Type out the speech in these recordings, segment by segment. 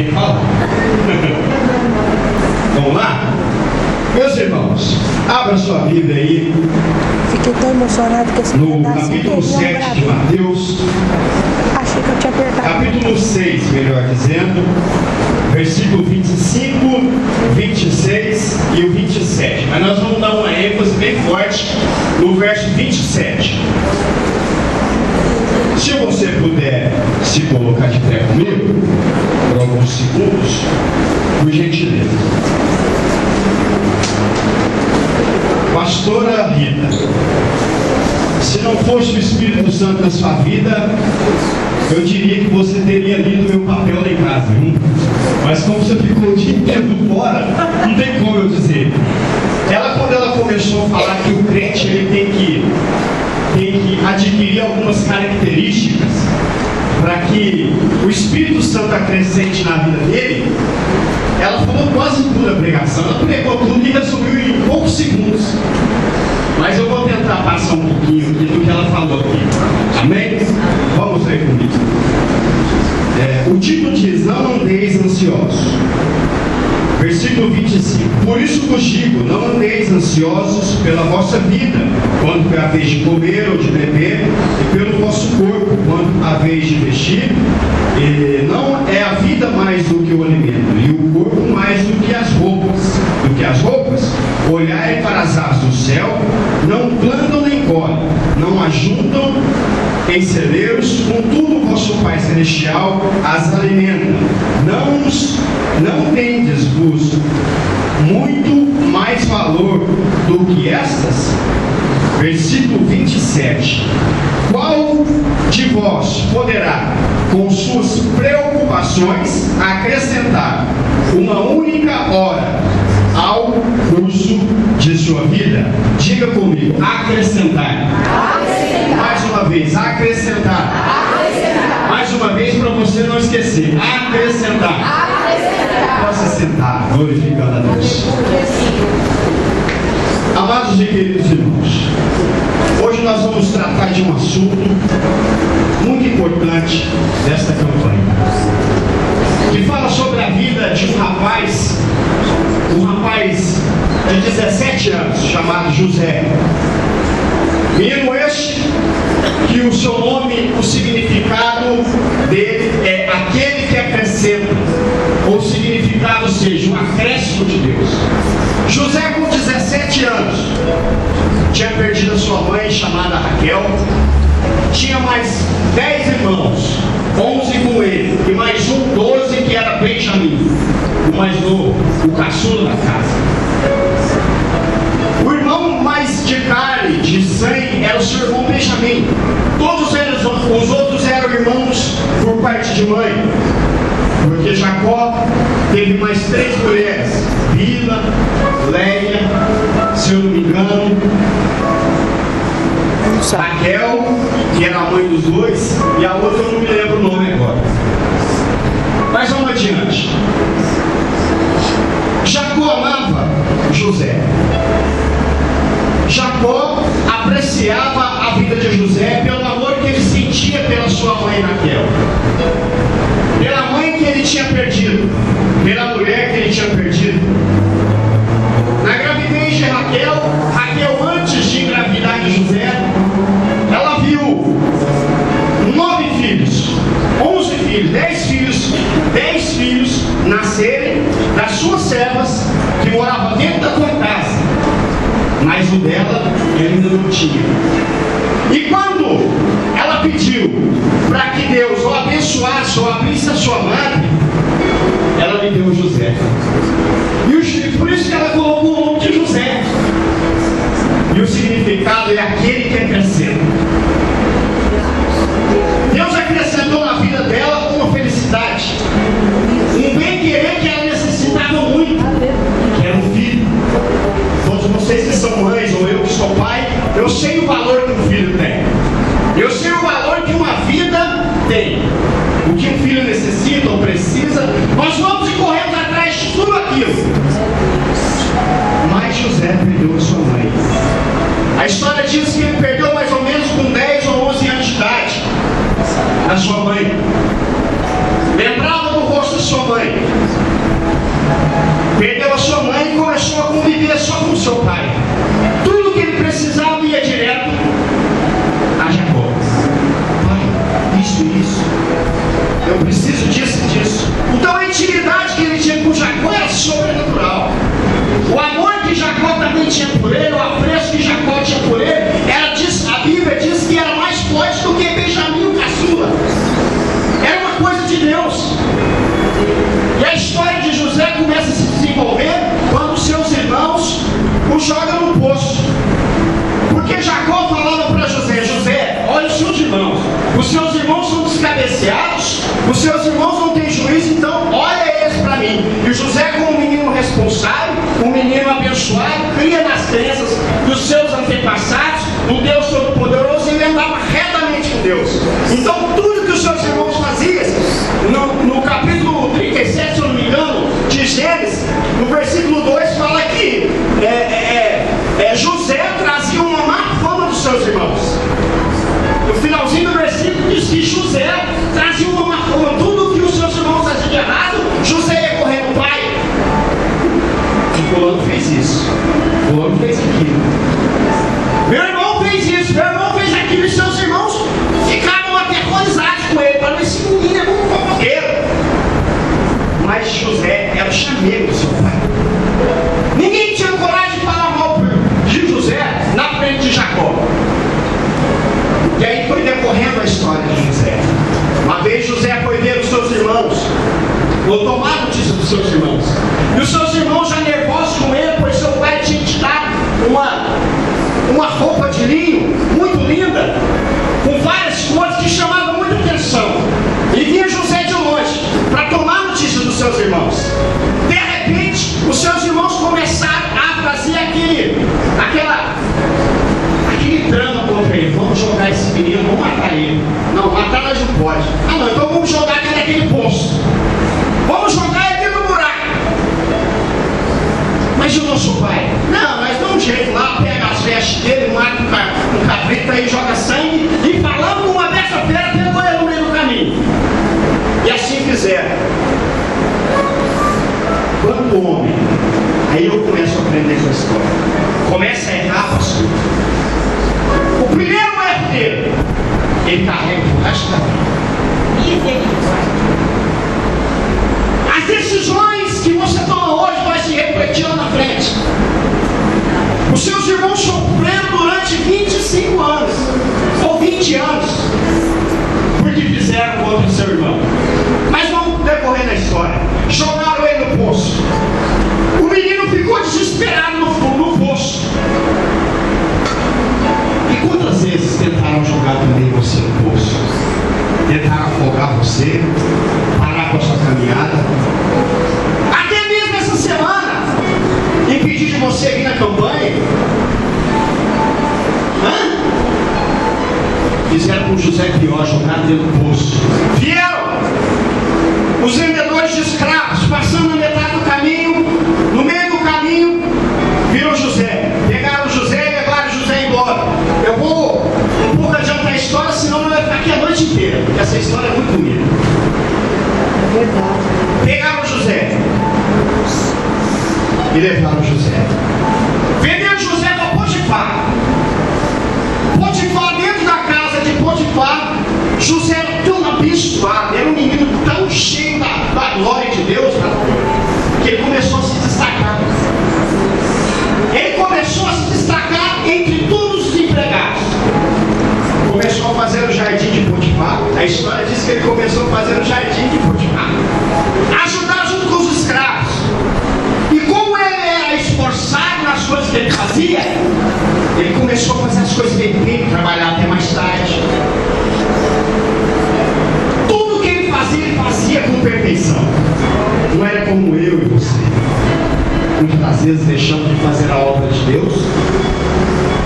tem que falar. Vamos lá? Meus irmãos, abra sua Bíblia aí. Fiquei tão emocionado com esse no capítulo 7 de Mateus. Achei que eu tinha apertado. Capítulo 6, melhor dizendo. Versículo 25, 26 e o 27. Mas nós vamos dar uma ênfase bem forte no verso 27. Se você puder se colocar de pé comigo, por alguns segundos, por gentileza. Pastora Rita, se não fosse o Espírito Santo na sua vida, eu diria que você teria lido meu papel lá em casa, viu? Mas como você ficou o dia inteiro fora, não tem como eu dizer. Quando ela começou a falar que o crente ele tem que adquirir algumas características para que o Espírito Santo acrescente na vida dele, ela falou quase tudo a pregação. Ela pregou tudo e resumiu em poucos segundos. Mas eu vou tentar passar um pouquinho aqui do que ela falou aqui. Amém? Vamos ver comigo. O título diz: não andeis ansiosos. Versículo 25. Por isso vos digo, não andeis ansiosos pela vossa vida, quanto a vez de comer ou de beber, e pelo vosso corpo, quanto a vez de vestir. E não é a vida mais do que o alimento, e o corpo mais do que as roupas. Olhai para as aves do céu, não plantam nem colhem, não ajuntam em celeiros, contudo o vosso Pai Celestial as alimenta. Não tendes-vos muito mais valor do que estas? Versículo 27. Qual de vós poderá, com suas preocupações, acrescentar uma única hora ao curso de sua vida? Diga comigo: acrescentar. Mais uma vez, acrescentar. Mais uma vez, para você não esquecer: acrescentar. Possa sentar, glorificando a Deus. Amados e queridos irmãos, hoje nós vamos tratar de um assunto muito importante desta campanha, que fala sobre a vida de um rapaz de 17 anos, chamado José. Menino este, que o seu nome, o significado dele é aquele que acrescenta, ou o significado seja, um acréscimo de Deus. José, com 17 anos, tinha perdido a sua mãe, chamada Raquel, tinha mais 10 irmãos, 11 com ele, e mais 12, que era Benjamim, o mais novo, o caçula da casa. O irmão mais de carne, de sangue, era o seu irmão Benjamim. Todos eles, os outros eram irmãos por parte de mãe, porque Jacó teve mais 3 mulheres: Bila, Leia, se eu não me engano, Raquel, que era a mãe dos dois, e a outra eu não me lembro o nome agora. Mas vamos adiante. Jacó amava José. Jacó apreciava a vida de José pelo amor que ele sentia pela sua mãe Raquel, pela mãe que ele tinha perdido, pela mulher que ele tinha perdido. Na gravidez de Raquel, antes de engravidar de José, ela viu 9 filhos, 11 filhos, 10 filhos nascerem das suas servas que moravam dentro da tua casa, mas o dela ele ainda não tinha. E quando ela pediu para que Deus o abençoasse ou abrisse a sua madre, ela lhe deu José. E por isso que ela colocou o nome de José. E o significado é aquele que acrescenta. Deus acrescentou na vida dela uma felicidade, um bem-querer que ela necessitava muito, que era um filho. Todos vocês que são mães, ou eu que sou pai, eu sei o valor que um filho tem. Eu sei o valor que uma vida tem. O que um filho necessita ou precisa, nós vamos e corremos atrás de tudo aquilo. Mas José perdeu a sua mãe. A história diz que ele perdeu mais ou menos com 10 ou 11 anos de idade a sua mãe. Lembrava do rosto sua mãe. Perdeu a sua mãe e começou a conviver só com o seu pai. Tudo que ele precisava ia direto a Jacó. Pai, isso. Eu preciso disso. Então a intimidade que ele tinha com Jacó era sobrenatural. O amor que Jacó também tinha por ele, o apreço que Jacó tinha por ele, a Bíblia diz que era mais forte do que Benjamim, o caçula. Era uma coisa de Deus. E a história de José começa a se desenvolver quando seus irmãos o jogam no poço. Porque Jacó falava para José, olha os seus irmãos são descabeceados, os seus irmãos não têm juízo, então olha eles para mim. E José, como um menino responsável, um menino abençoado, cria nas crenças dos seus antepassados, um Deus Todo-Poderoso, e ele andava retamente com Deus. Então tudo que os seus irmãos faziam, no capítulo 37, se eu não me engano, de Gênesis, no versículo 2 fala que José trazia uma má fama dos seus irmãos. No finalzinho do versículo diz que José trazia uma má fama. Tudo que os seus irmãos faziam de errado, José ia correr no pai. E fulano fez isso, fulano fez aquilo, meu irmão fez isso, meu irmão fez aquilo, e seus irmãos ficaram aterrorizados com ele, para ver se o menino é muito fofoqueiro. Mas José era o chamego do seu pai. Ninguém tinha coragem de falar mal de José na frente de Jacó. E aí foi decorrendo a história de José. Uma vez José foi ver os seus irmãos, ou tomar notícia dos seus irmãos. E os seus irmãos já nervosos com ele, pois seu pai tinha te dado uma roupa de linho muito linda, com várias cores que chamavam muita atenção. E vinha José de longe para tomar notícia dos seus irmãos. De repente, os seus irmãos começaram a fazer aquele drama contra ele. Vamos jogar esse menino, vamos matar ele. Não, matar nós não pode. Ah não, então vamos jogar ele naquele poço. Vamos jogar ele no buraco. Mas o nosso pai? Não, nós damos um jeito lá, pega as vestes dele, mata um cabrito aí, joga sangue, e falando com uma besta-feira, pegou ele no meio do caminho. E assim fizeram. Quando o homem, aí eu começo a aprender essa história, começa a errar, pastor. O primeiro erro dele, ele carrega o resto da vida. As decisões que você toma hoje vai se refletir lá na frente. Os seus irmãos sofreram durante 25 anos, ou 20 anos, porque fizeram contra o seu irmão. Mas vamos decorrer na história. Jogaram ele no poço. O menino ficou desesperado no poço. E quantas vezes tentaram jogar também você no poço? Tentaram afogar você, parar com a sua caminhada. Até mesmo essa semana, impedir de você vir na campanha. Fizeram com José pior, jogaram dentro do poço. Vieram os vendedores de escravos, passando na metade do caminho, no meio do caminho, viram José. Pegaram José e levaram José embora. Eu vou um pouco adiantar a história, senão não vai ficar aqui a noite inteira, porque essa história é muito bonita. É verdade. Pegaram José e levaram José. Venderam José para Potifar. Potifar, dentro da casa de Potifar, José era tão abençoado, era um menino tão cheio da glória de Deus, que ele começou a se destacar. Ele começou a se destacar entre todos os empregados. Começou a fazer o jardim de Potifar. A história diz que ele começou a fazer o jardim de Potifar, ajudar junto com os escravos. E como ele era esforçado nas coisas que ele fazia, ele começou a fazer as coisas bem feito, trabalhar até mais tarde. Tudo que ele fazia com perfeição. Não era como eu e você. Muitas vezes deixamos de fazer a obra de Deus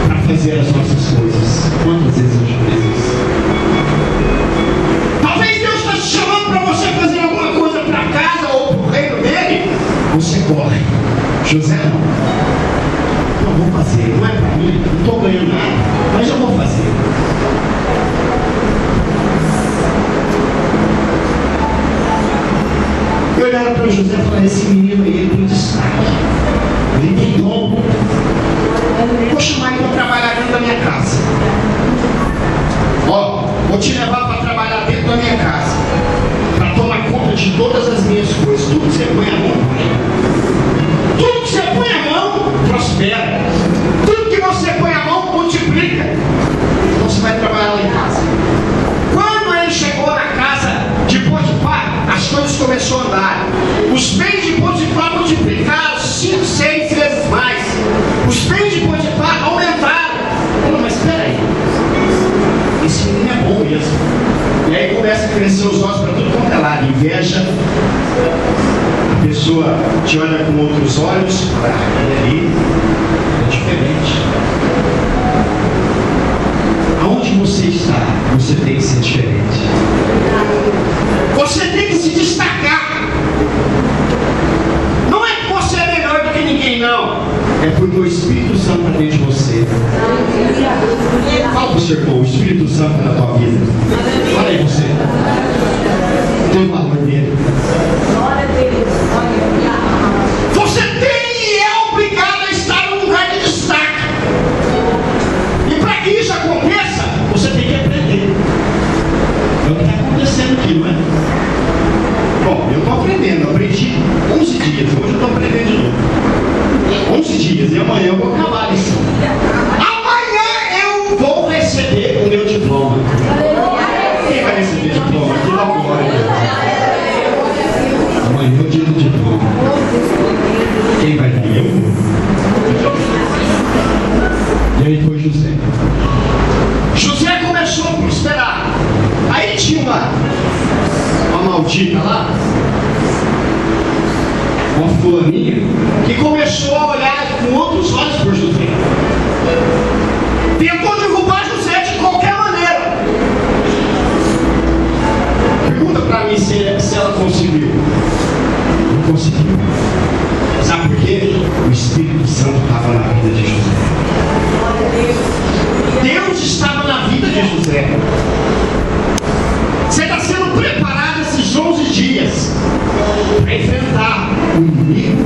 para fazer as nossas coisas. Quantas vezes eu já fiz isso? Talvez Deus está te chamando para você fazer alguma coisa para casa ou para o reino dele. Você corre. José não. Não vou fazer, não é para mim, não estou ganhando nada, mas eu vou fazer. olharam para José e falaram: esse menino aí, ele tem destaque, ele tem dom. Vou chamar ele para trabalhar dentro da minha casa. Ó, vou te levar para trabalhar dentro da minha casa, para tomar conta de todas as minhas coisas. Tudo que você põe a mão, tudo que você põe a mão, prospera. Tudo que você põe a mão, multiplica. Então você vai trabalhar lá em casa. Quando ele chegou na casa de Potifar, as coisas começaram a andar. Os bens de Potifar multiplicaram 5, 6 vezes mais. Os bens de Potifar aumentaram. Falou: mas espera aí, esse menino é bom mesmo. E aí começa a crescer os olhos para tudo quanto é lado. Inveja. A pessoa te olha com outros olhos. Ele ali é diferente. Aonde você está, você tem que ser diferente. Você tem que se destacar. Não é que você é melhor do que ninguém, não. É porque o Espírito Santo está dentro de você. Fala para o seu irmão: o Espírito Santo está na tua vida. Fala aí você. Tem o valor dele. Você tem e é obrigado a estar num lugar de destaque. E para que isso aconteça, você tem que aprender. É o que está acontecendo aqui, não é? Bom, eu estou aprendendo. Eu aprendi 11 dias. Hoje eu estou aprendendo de novo. 11 dias. E amanhã eu vou acabar a lição. Amanhã eu vou receber o meu diploma. Quem vai receber o diploma? Aqui lá fora. Amanhã é o dia do diploma. Quem vai dar? Eu vou. E aí foi José. José começou a prosperar. Aí tinha uma maldita lá, uma fulaninha, que começou a olhar com outros olhos por José. Tentou derrubar José de qualquer maneira. Pergunta para mim se ela conseguiu. Não conseguiu. Sabe por quê? O Espírito Santo estava na vida de José. Deus estava na vida de José. Você está sendo preparado esses 11 dias para enfrentar o inimigo,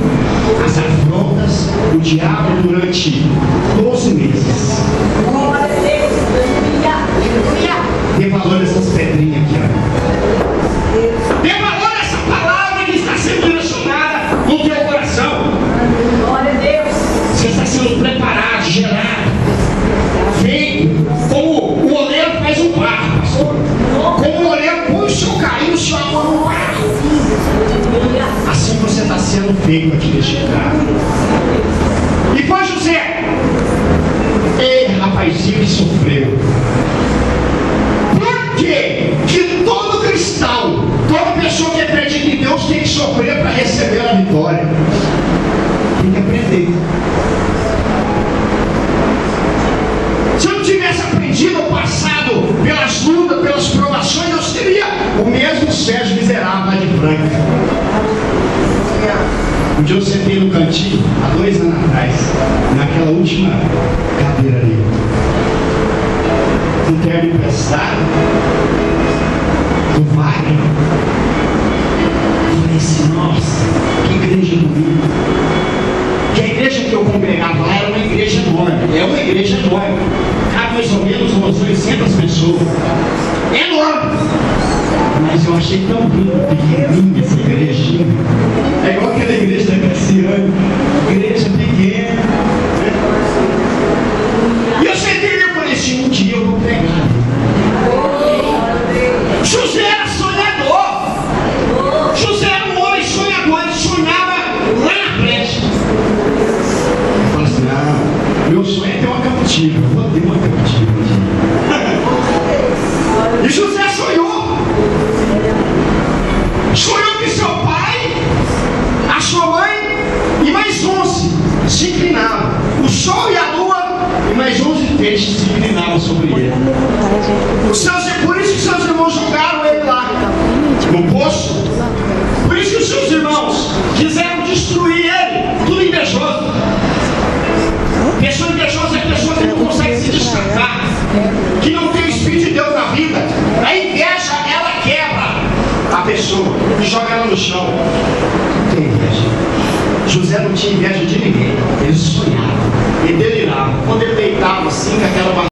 as afrontas, o diabo durante 12 meses. Dê valor a essas pedrinhas aqui, ó. Dê valor a essa palavra que está sendo direcionada no teu coração. Você está sendo preparado, gerado, feito como o oleiro faz um barro, pastor. Como o oleiro põe o seu carinho, o seu amor no barro. Assim você está sendo feito aqui neste lugar. E foi José. Ei, rapazinho que sofreu. Por quê? Que todo cristão, toda pessoa que acredita em Deus tem que sofrer para receber a vitória. Tem que aprender. Se eu não tivesse aprendido no passado, pelas lutas, pelas provações, eu seria o mesmo Sérgio miserável lá de Franca. Um dia eu sentei no cantinho, há 2 anos atrás, naquela última cadeira ali. Um terno emprestado do Wagner. Eu falei assim: nossa, que igreja bonita. Que a igreja que eu congregava lá era uma igreja enorme. É uma igreja enorme. Cabe mais ou menos umas 800 pessoas. É enorme. Mas eu achei tão linda, pequenininha essa igrejinha. É igual aquela igreja da Cassiane. Igreja pequena. E eu sentei ali e falei assim: um dia eu vou pregar. José era sonhador. José era um homem sonhador. Ele sonhava lá na brecha. Eu falei assim: ah, meu sonho é ter uma captiva. Eu vou ter uma captiva aqui. E José sonhou. Sonhou que seu pai, a sua mãe e mais 11 se inclinavam. O sol e a lua e mais 11 peixes se inclinavam sobre ele. Por isso que seus irmãos jogaram ele lá no poço. Por isso que os seus irmãos quiseram destruir ele. Tudo invejoso. Pessoa invejosa é pessoa que não consegue se destacar, que não tem o Espírito de Deus na vida. A inveja, ela quebra a pessoa e joga ela no chão. Não tem inveja. José não tinha inveja de ninguém. Ele sonhava, ele delirava. Quando ele deitava assim, com aquela